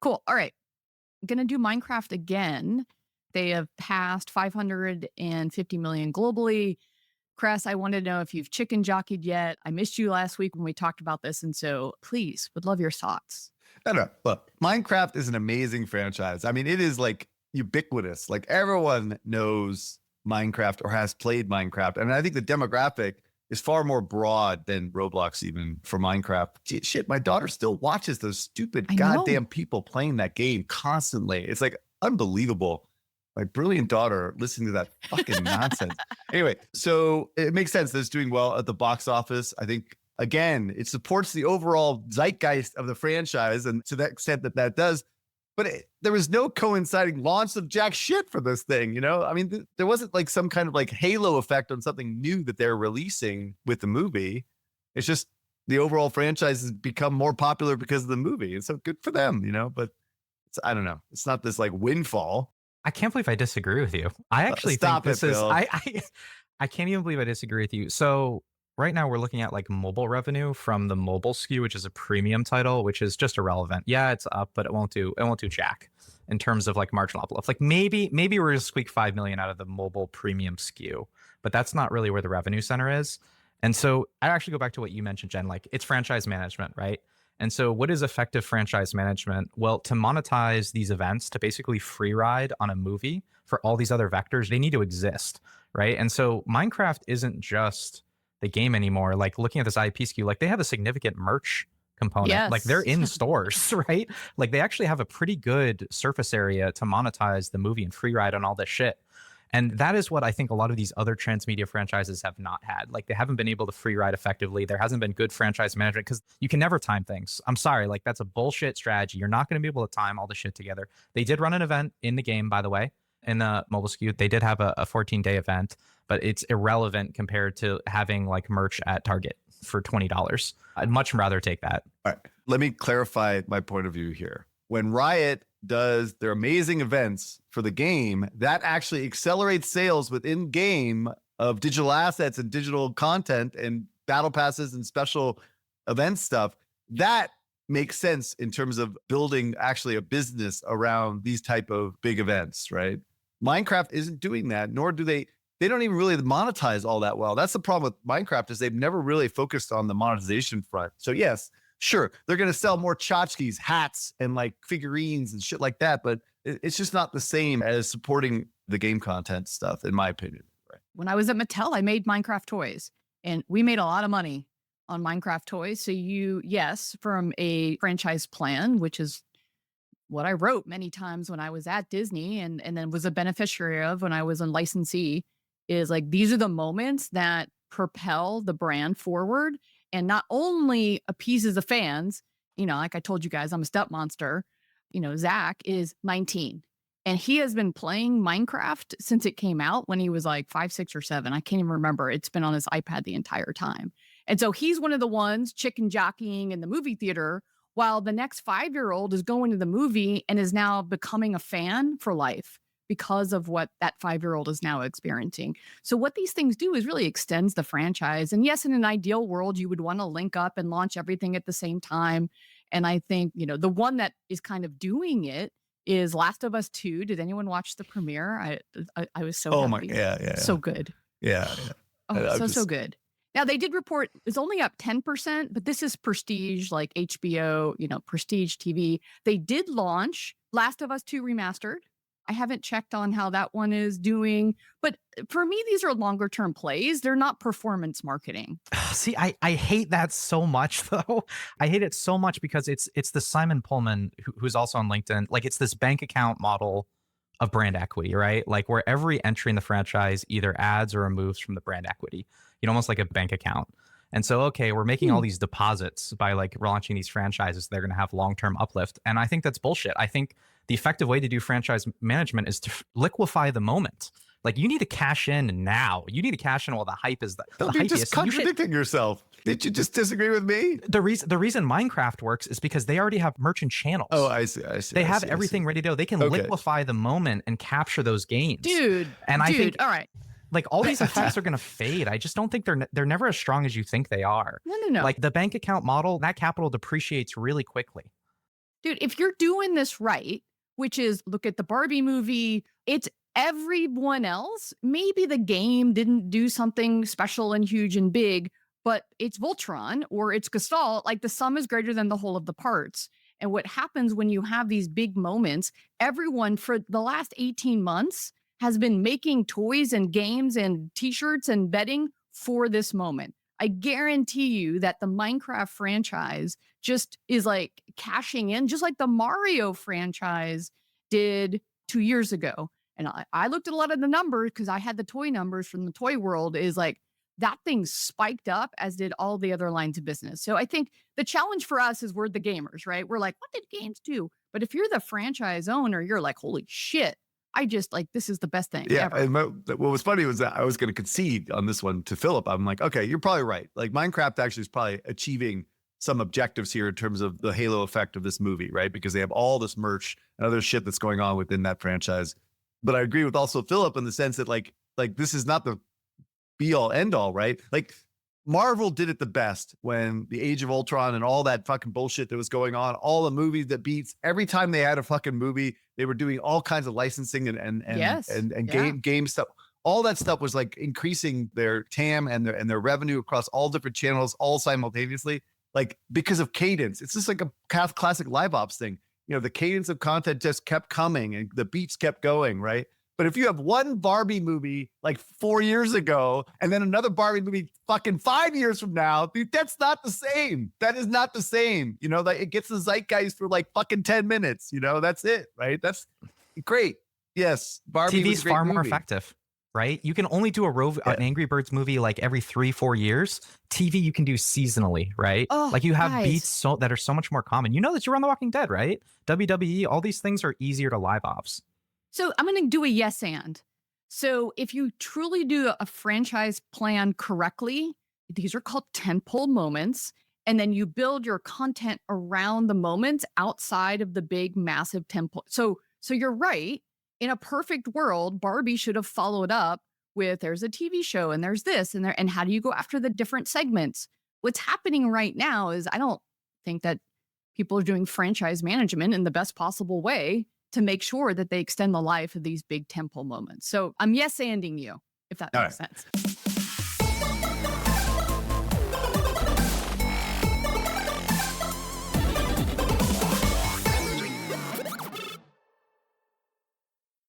Cool. All right. I'm going to do Minecraft again. They have passed 550 million globally. Cress, I wanted to know if you've chicken jockeyed yet. I missed you last week when we talked about this. And so please, would love your thoughts. No. Look, Minecraft is an amazing franchise. I mean, it is like ubiquitous. Like everyone knows Minecraft or has played Minecraft. And I think the demographic is far more broad than Roblox even for Minecraft. Shit, my daughter still watches those stupid goddamn people playing that game constantly. It's like unbelievable. My brilliant daughter listening to that fucking nonsense. Anyway, so it makes sense that it's doing well at the box office. I think, again, it supports the overall zeitgeist of the franchise. And to that extent that does, but there was no coinciding launch of jack shit for this thing, you know? I mean, there wasn't like some kind of like halo effect on something new that they're releasing with the movie. It's just the overall franchise has become more popular because of the movie. And so good for them, you know? But I don't know. It's not this like windfall. I can't believe I disagree with you. I actually think this is, I can't even believe I disagree with you. So right now we're looking at like mobile revenue from the mobile SKU, which is a premium title, which is just irrelevant. Yeah, it's up, but it won't do jack in terms of like marginal uplift. Like maybe we're gonna squeak 5 million out of the mobile premium SKU, but that's not really where the revenue center is. And so I actually go back to what you mentioned, Jen, like it's franchise management, right? And so what is effective franchise management? Well, to monetize these events, to basically free ride on a movie for all these other vectors, they need to exist, right? And so Minecraft isn't just the game anymore. Like looking at this IP SKU, like they have a significant merch component. Yes. Like they're in stores, right? Like they actually have a pretty good surface area to monetize the movie and free ride on all this shit. And that is what I think a lot of these other transmedia franchises have not had. Like they haven't been able to free ride effectively. There hasn't been good franchise management because you can never time things. I'm sorry, like that's a bullshit strategy. You're not going to be able to time all the shit together. They did run an event in the game, by the way, in the mobile SKU. They did have a 14-day event, but it's irrelevant compared to having like merch at Target for $20. I'd much rather take that. All right. Let me clarify my point of view here. When Riot does their amazing events for the game, that actually accelerates sales within game of digital assets and digital content and battle passes and special event stuff. That makes sense in terms of building actually a business around these type of big events, right? Minecraft isn't doing that, nor do they don't even really monetize all that well. That's the problem with Minecraft is they've never really focused on the monetization front. So yes, sure, they're going to sell more tchotchkes, hats, and like figurines and shit like that, but it's just not the same as supporting the game content stuff, in my opinion. Right? When I was at Mattel, I made Minecraft toys, and we made a lot of money on Minecraft toys. So yes, from a franchise plan, which is what I wrote many times when I was at Disney and then was a beneficiary of when I was a licensee, is like these are the moments that propel the brand forward. And not only appeases the fans, you know, like I told you guys, I'm a step monster. You know, Zach is 19 and he has been playing Minecraft since it came out when he was like 5, 6, or 7. I can't even remember. It's been on his iPad the entire time. And so he's one of the ones chicken jockeying in the movie theater while the next 5-year-old is going to the movie and is now becoming a fan for life because of what that 5-year-old is now experiencing. So what these things do is really extends the franchise. And yes, in an ideal world, you would want to link up and launch everything at the same time. And I think, you know, the one that is kind of doing it is Last of Us 2. Did anyone watch the premiere? I was so happy. Yeah. So good. Yeah. Oh, so good. Now they did report it's only up 10%, but this is prestige like HBO, you know, prestige TV. They did launch Last of Us 2 Remastered. I haven't checked on how that one is doing, but for me, these are longer term plays. They're not performance marketing. See, I hate that so much though. I hate it so much because it's the Simon Pullman who's also on LinkedIn. Like it's this bank account model of brand equity, right? Like where every entry in the franchise either adds or removes from the brand equity, you know, almost like a bank account. And so, okay, we're making all these deposits by like launching these franchises. They're going to have long-term uplift. And I think that's bullshit. I think the effective way to do franchise management is to liquefy the moment. Like you need to cash in now. You need to cash in while the hype is You're just contradicting yourself. Did you just disagree with me? The reason Minecraft works is because they already have merchant channels. Oh, I see. They have everything ready to go. They can liquefy the moment and capture those gains. I think all right. Like all these effects are going to fade. I just don't think they're never as strong as you think they are. No. Like the bank account model, that capital depreciates really quickly. Dude, if you're doing this right, which is look at the Barbie movie, it's everyone else. Maybe the game didn't do something special and huge and big, but it's Voltron or it's Gestalt. Like the sum is greater than the whole of the parts. And what happens when you have these big moments, everyone for the last 18 months has been making toys and games and t-shirts and bedding for this moment. I guarantee you that the Minecraft franchise just is like cashing in, just like the Mario franchise did 2 years ago. And I looked at a lot of the numbers because I had the toy numbers from the toy world, is like that thing spiked up, as did all the other lines of business. So I think the challenge for us is we're the gamers, right? We're like, what did games do? But if you're the franchise owner, you're like, holy shit. I just like, this is the best thing ever. And what was funny was that I was going to concede on this one to Philip. I'm like, okay, you're probably right. Like Minecraft actually is probably achieving some objectives here in terms of the halo effect of this movie, right? Because they have all this merch and other shit that's going on within that franchise. But I agree with also Philip in the sense that like this is not the be all end all, right? Like Marvel did it the best when the Age of Ultron and all that fucking bullshit that was going on, all the movies that beats, every time they had a fucking movie, they were doing all kinds of licensing and game stuff. All that stuff was like increasing their TAM and their revenue across all different channels, all simultaneously, like because of cadence. It's just like a classic live ops thing. You know, the cadence of content just kept coming and the beats kept going, right? But if you have one Barbie movie like 4 years ago and then another Barbie movie fucking 5 years from now, dude, that's not the same. That is not the same. You know, like it gets the zeitgeist for like fucking 10 minutes. You know, that's it, right? That's great. Yes, Barbie TV's far more effective, right? You can only do an Angry Birds movie like every 3-4 years. TV you can do seasonally, right? Oh, like you have guys. beats that are so much more common. You know that you're on The Walking Dead, right? WWE, all these things are easier to live ops. So I'm going to do a yes and. So if you truly do a franchise plan correctly, these are called tentpole moments. And then you build your content around the moments outside of the big, massive tentpole. So you're right. In a perfect world, Barbie should have followed up with there's a TV show and there's this and there. And how do you go after the different segments? What's happening right now is I don't think that people are doing franchise management in the best possible way to make sure that they extend the life of these big tentpole moments. So I'm yes-anding you, if that makes sense.